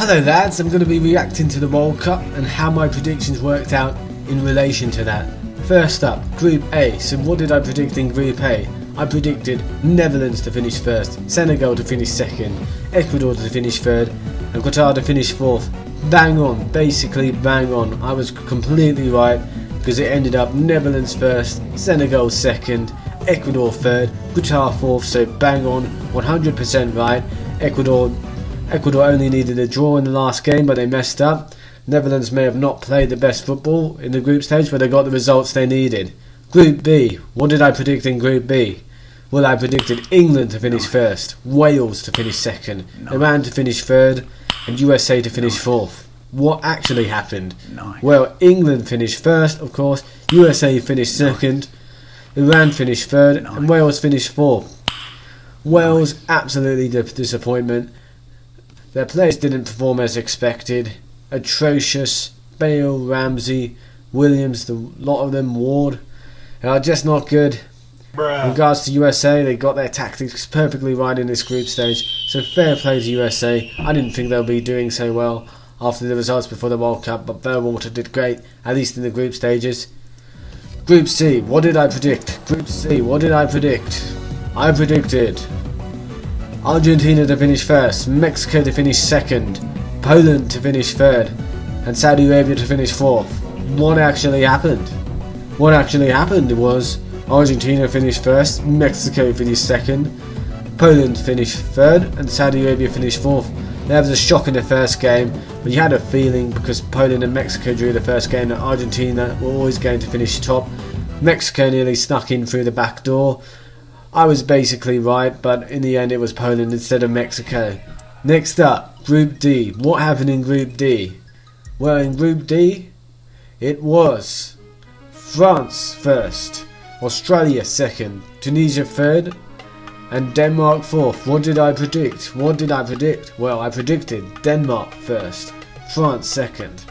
Hello lads, I'm going to be reacting to the World Cup and how my predictions worked out in relation to that. First up, Group A. So what did I predict in Group A? I predicted Netherlands to finish first, Senegal to finish second, Ecuador to finish third, and Qatar to finish fourth. Bang on, basically bang on. I was completely right because it ended up Netherlands first, Senegal second, Ecuador third, Qatar fourth, so bang on, 100% right. Ecuador only needed a draw in the last game, but they messed up. Netherlands may have not played the best football in the group stage, but they got the results they needed. Group B. What did I predict in Group B? Well, I predicted England to finish first, Wales to finish second, Iran to finish third, and USA to finish fourth. What actually happened? Well, England finished first, of course, USA finished second, Iran finished third, and Wales finished fourth. Wales, absolutely disappointment. Their players didn't perform as expected. Atrocious. Bale, Ramsey, Williams, the lot of them, Ward, are just not good. In regards to USA, they got their tactics perfectly right in this group stage, so fair play to USA. I didn't think they'll be doing so well after the results before the World Cup, but Fairwater did great, at least in the group stages. Group C, what did I predict? Group C, what did I predict? I predicted Argentina to finish first, Mexico to finish second, Poland to finish third, and Saudi Arabia to finish fourth. What actually happened? What actually happened was Argentina finished first, Mexico finished second, Poland finished third, and Saudi Arabia finished fourth. There was a shock in the first game, but you had a feeling because Poland and Mexico drew the first game that Argentina were always going to finish top. Mexico nearly snuck in through the back door. I was basically right, but in the end it was Poland instead of Mexico. Next up, Group D. What happened in Group D? Well, in Group D, it was France first, Australia second, Tunisia third, and Denmark fourth. What did I predict? Well, I predicted Denmark first, France second,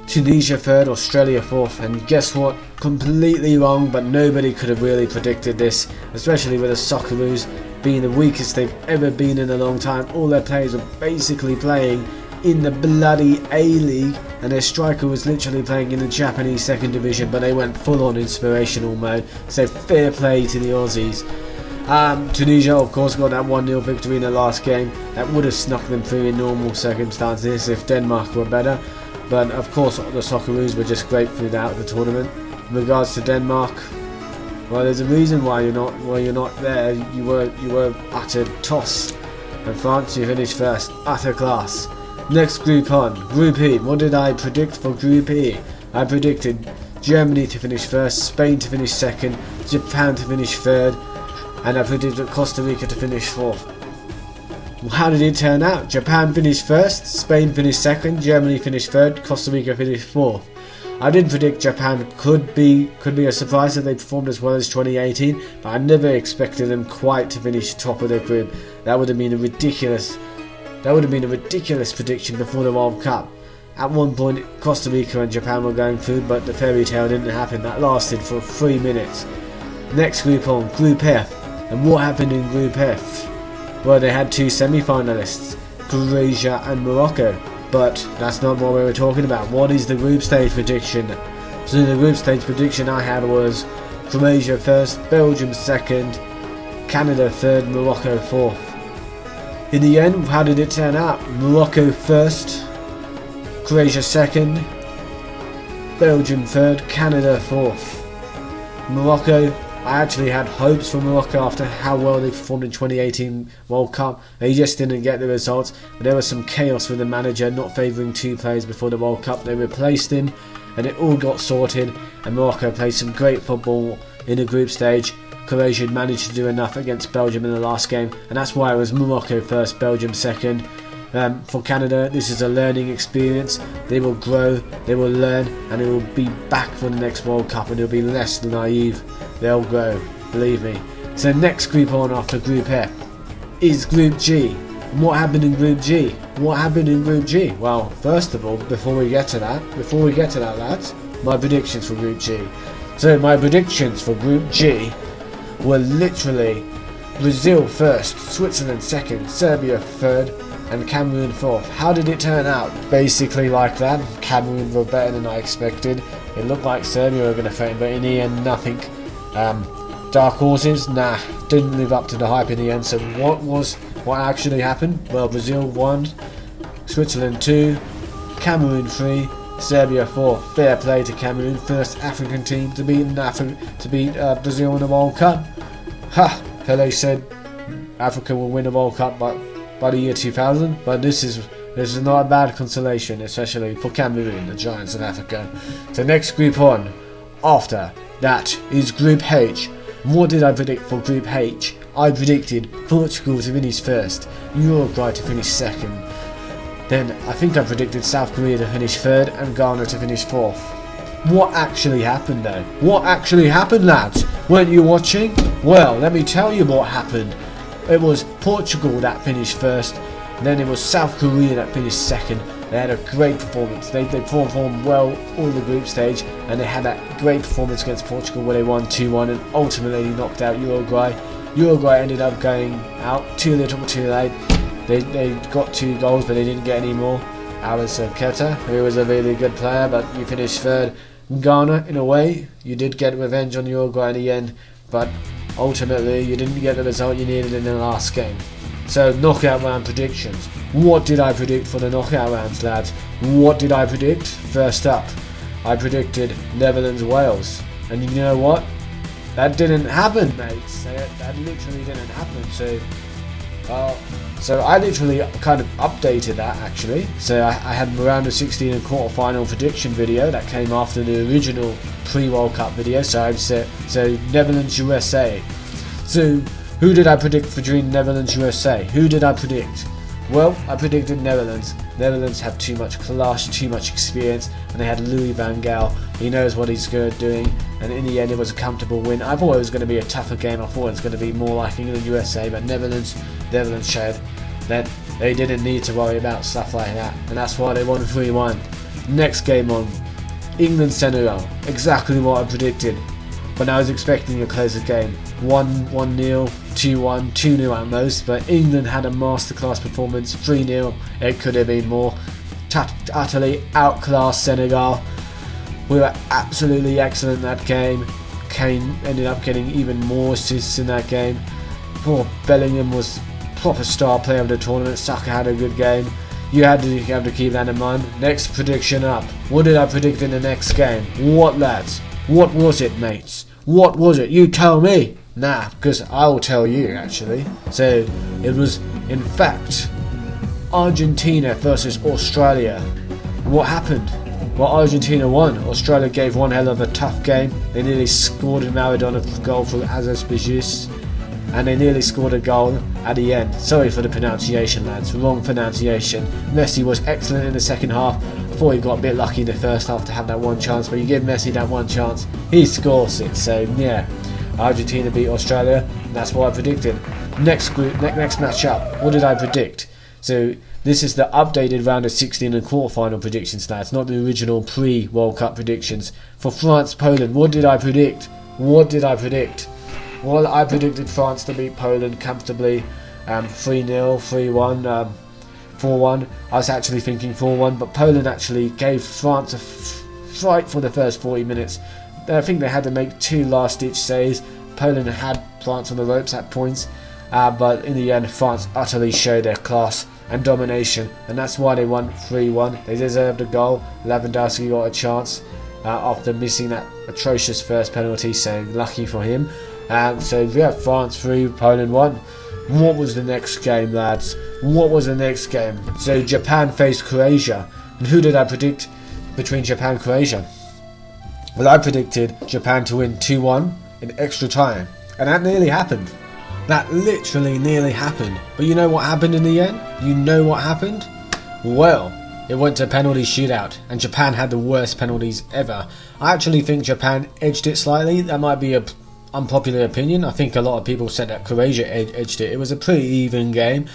Tunisia third, Australia fourth, and guess what? Completely wrong, but nobody could have really predicted this, especially with the Socceroos being the weakest they've ever been in a long time. All their players were basically playing in the bloody A-League, and their striker was literally playing in the Japanese second division, but they went full on inspirational mode, so fair play to the Aussies. Tunisia, of course, got that 1-0 victory in the last game. That would have snuck them through in normal circumstances if Denmark were better. But of course, the Socceroos were just great throughout the tournament. In regards to Denmark, well, there's a reason why you're not there. You were utter toss. And France, you finished first, utter class. Next group on, Group E. What did I predict for Group E? I predicted Germany to finish first, Spain to finish second, Japan to finish third, and I predicted Costa Rica to finish fourth. How did it turn out? Japan finished first, Spain finished second, Germany finished third, Costa Rica finished fourth. I did predict Japan could be a surprise if they performed as well as 2018, but I never expected them quite to finish top of their group. That would have been a ridiculous prediction before the World Cup. At one point, Costa Rica and Japan were going through, but the fairy tale didn't happen. That lasted for 3 minutes. Next group on, Group F. And what happened in Group F? Well, they had two semi-finalists, Croatia and Morocco, but that's not what we were talking about. What is the group stage prediction? So the group stage prediction I had was Croatia first, Belgium second, Canada third, Morocco fourth. In the end, how did it turn out? Morocco first, Croatia second, Belgium third, Canada fourth. Morocco, I actually had hopes for Morocco after how well they performed in 2018 World Cup. They just didn't get the results, but there was some chaos with the manager not favouring two players before the World Cup. They replaced him and it all got sorted, and Morocco played some great football in the group stage. Croatia managed to do enough against Belgium in the last game, and that's why it was Morocco first, Belgium second. For Canada, this is a learning experience. They will grow, they will learn, and they will be back for the next World Cup, and they'll be less naive. They'll grow, believe me. So next group on after Group F is Group G. And what happened in Group G? Well, first of all, before we get to that, lads, my predictions for Group G. So my predictions for Group G were literally Brazil first, Switzerland second, Serbia third, and Cameroon 4th. How did it turn out? Basically like that. Cameroon were better than I expected. It looked like Serbia were going to threaten, but in the end, nothing. Dark horses? Nah, didn't live up to the hype in the end. So what actually happened? Well, Brazil won, Switzerland 2, Cameroon 3, Serbia 4. Fair play to Cameroon, first African team to beat Brazil in the World Cup. Ha! Pele said Africa will win the World Cup by the year 2000, but this is not a bad consolation, especially for Cameroon, the giants of Africa. So next group on, after that is Group H. What did I predict for Group H? I predicted Portugal to finish first, Uruguay to finish second. Then I think I predicted South Korea to finish third and Ghana to finish fourth. What actually happened though? What actually happened, lads? Weren't you watching? Well, let me tell you what happened. It was Portugal that finished first, then it was South Korea that finished second. They had a great performance. They performed well all the group stage, and they had that great performance against Portugal where they won 2-1 and ultimately knocked out Uruguay. Uruguay ended up going out too little too late. They got 2 goals, but they didn't get any more. Alice Keta, who was a really good player, but you finished third. Ghana, in a way, you did get revenge on Uruguay in the end, but ultimately you didn't get the result you needed in the last game. So, knockout round predictions. What did I predict for the knockout rounds, lads? What did I predict? First up, I predicted Netherlands-Wales. And you know what? That didn't happen, mates. That literally didn't happen. So I literally kind of updated that, actually. So I had round of 16 and quarterfinal prediction video that came after the original pre-World Cup video. So I said, Netherlands-USA. So who did I predict for during Netherlands-USA? Who did I predict? Well, I predicted Netherlands. Netherlands have too much class, too much experience, and they had Louis van Gaal. He knows what he's good at doing, and in the end it was a comfortable win. I thought it was going to be a tougher game. I thought it was going to be more like England-USA, but Netherlands showed that they didn't need to worry about stuff like that, and that's why they won 3-1. Next game on, England-Senegal. Exactly what I predicted, but I was expecting a closer game. 1-0, 2-1, 2-0 at most, but England had a masterclass performance. 3-0, it could have been more. Utterly outclassed Senegal. We were absolutely excellent in that game. Kane ended up getting even more assists in that game. Poor Bellingham was proper star player of the tournament. Saka had a good game. You have to keep that in mind. Next prediction up. What did I predict in the next game? What, lads? What was it, mates? What was it? You tell me. Nah, because I'll tell you, actually. So, it was, in fact, Argentina versus Australia. What happened? Well, Argentina won. Australia gave one hell of a tough game. They nearly scored a Maradona goal for Azaz, and they nearly scored a goal at the end. Sorry for the pronunciation, lads. Wrong pronunciation. Messi was excellent in the second half. I thought he got a bit lucky in the first half to have that one chance, but you give Messi that one chance, he scores it. So, yeah. Argentina beat Australia, and that's what I predicted. Next match up, what did I predict? So this is the updated round of 16 and quarterfinal predictions now. It's not the original pre-World Cup predictions. For France-Poland, what did I predict? What did I predict? Well, I predicted France to beat Poland comfortably, 3-0, 3-1, 4-1. I was actually thinking 4-1, but Poland actually gave France a fright for the first 40 minutes. I think they had to make 2 last-ditch saves. Poland had France on the ropes at points, but in the end, France utterly showed their class and domination, and that's why they won 3-1. They deserved a goal. Lewandowski got a chance after missing that atrocious first penalty, so lucky for him. So yeah, France 3, Poland 1. What was the next game, lads? What was the next game? So Japan faced Croatia, and who did I predict between Japan and Croatia? Well, I predicted Japan to win 2-1 in extra time, and that nearly happened. That literally nearly happened. But you know what happened in the end? You know what happened? Well, it went to penalty shootout, and Japan had the worst penalties ever. I actually think Japan edged it slightly. That might be an unpopular opinion. I think a lot of people said that Croatia edged it. It was a pretty even game.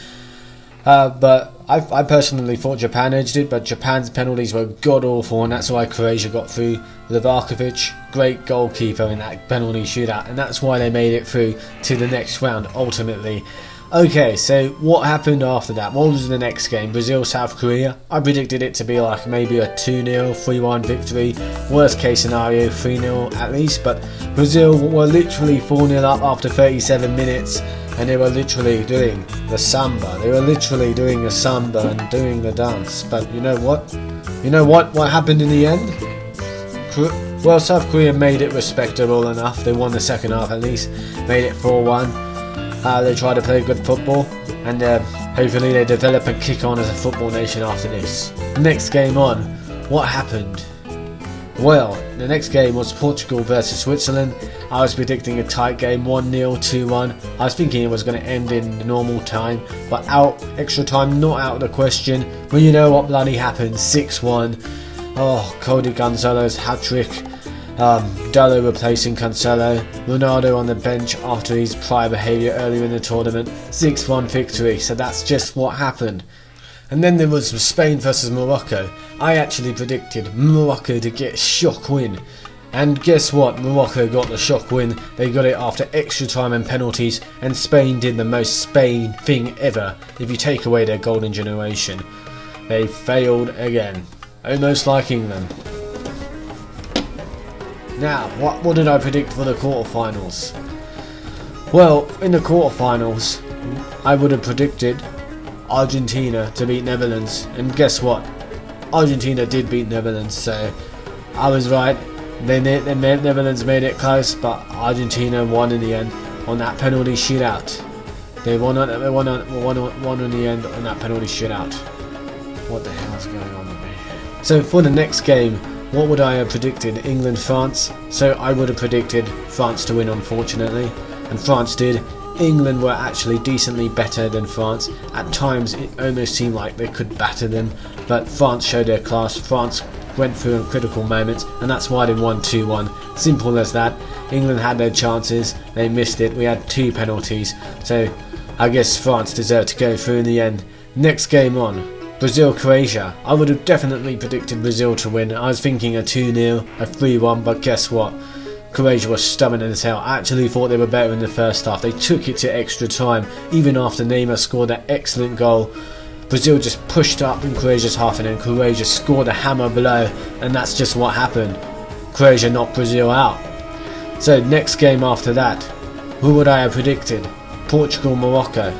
But I personally thought Japan edged it, but Japan's penalties were god-awful, and that's why Croatia got through. Livakovic, great goalkeeper in that penalty shootout, and that's why they made it through to the next round, ultimately. Okay, so what happened after that? What was the next game? Brazil, South Korea. I predicted it to be like maybe a 2-0, 3-1 victory. Worst case scenario, 3-0 at least. But Brazil were literally 4-0 up after 37 minutes. And they were literally doing the samba. They were literally doing the samba and doing the dance. But you know what? You know what? What happened in the end? Well, South Korea made it respectable enough. They won the second half at least. Made it 4-1. They try to play good football, and hopefully they develop and kick on as a football nation after this. Next game on, what happened? Well, the next game was Portugal versus Switzerland. I was predicting a tight game, 1-0, 2-1. I was thinking it was going to end in the normal time, but extra time not out of the question. Well, you know what bloody happened, 6-1. Oh, Cody Gonzalez's hat-trick. Dallo replacing Cancelo, Ronaldo on the bench after his prior behaviour earlier in the tournament, 6-1 victory, so that's just what happened. And then there was Spain versus Morocco. I actually predicted Morocco to get a shock win. And guess what? Morocco got the shock win. They got it after extra time and penalties, and Spain did the most Spain thing ever if you take away their golden generation. They failed again. Almost liking them. Now, what did I predict for the quarterfinals? Well, in the quarterfinals, I would have predicted Argentina to beat Netherlands, and guess what? Argentina did beat Netherlands, so I was right. Netherlands made it close, but Argentina won in the end on that penalty shootout. They won in the end on that penalty shootout. What the hell is going on with me? So for the next game, what would I have predicted? England, France. So I would have predicted France to win, unfortunately, and France did. England were actually decently better than France. At times it almost seemed like they could batter them, but France showed their class. France went through in critical moments, and that's why they won 2-1. Simple as that. England had their chances, they missed it. We had 2 penalties, so I guess France deserved to go through in the end. Next game on, Brazil-Croatia. I would have definitely predicted Brazil to win. I was thinking a 2-0, a 3-1, but guess what? Croatia was stubborn as hell. I actually thought they were better in the first half. They took it to extra time, even after Neymar scored that excellent goal. Brazil just pushed up in Croatia's half, and then Croatia scored a hammer blow, and that's just what happened. Croatia knocked Brazil out. So next game after that, who would I have predicted? Portugal-Morocco.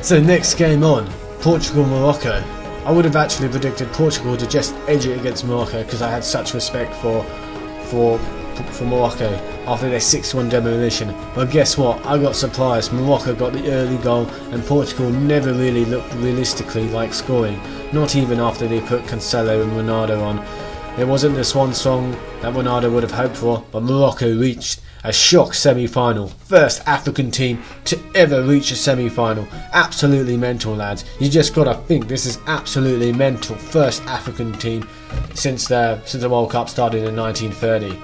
So next game on, Portugal-Morocco. I would have actually predicted Portugal to just edge it against Morocco because I had such respect for Morocco after their 6-1 demolition. But guess what? I got surprised. Morocco got the early goal, and Portugal never really looked realistically like scoring. Not even after they put Cancelo and Ronaldo on. It wasn't the swan song that Ronaldo would have hoped for, but Morocco reached a shock semi-final. First African team to ever reach a semi-final. Absolutely mental, lads. You just gotta think, this is absolutely mental. First African team since the World Cup started in 1930.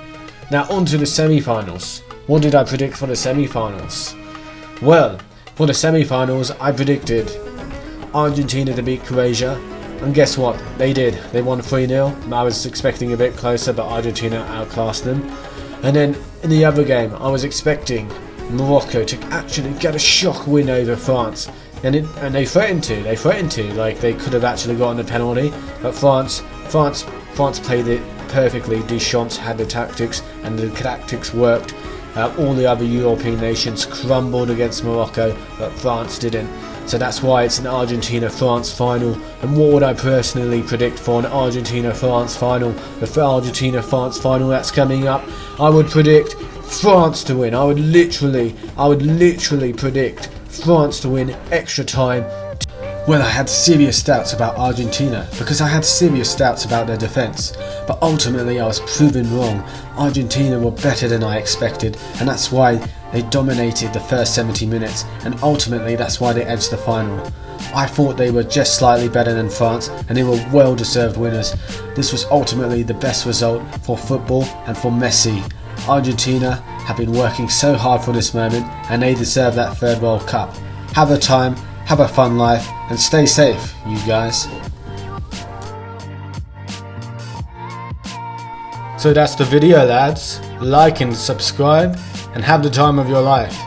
Now on to the semi-finals. What did I predict for the semi-finals? Well, for the semi-finals I predicted Argentina to beat Croatia, and guess what? They did. They won 3-0. I was expecting a bit closer, but Argentina outclassed them. And then in the other game, I was expecting Morocco to actually get a shock win over France, and they threatened to. Like, they could have actually gotten a penalty, but France played it perfectly. Deschamps had the tactics, and the tactics worked. All the other European nations crumbled against Morocco, but France didn't. So that's why it's an Argentina-France final. And what would I personally predict for an Argentina-France final? The Argentina-France final that's coming up, I would predict France to win. I would literally predict France to win extra time. Well, I had serious doubts about Argentina because I had serious doubts about their defence, but ultimately I was proven wrong. Argentina were better than I expected, and that's why they dominated the first 70 minutes, and ultimately that's why they edged the final. I thought they were just slightly better than France, and they were well-deserved winners. This was ultimately the best result for football and for Messi. Argentina have been working so hard for this moment, and they deserve that third World Cup. Have a time, have a fun life, and stay safe, you guys. So that's the video, lads. Like and subscribe, and have the time of your life.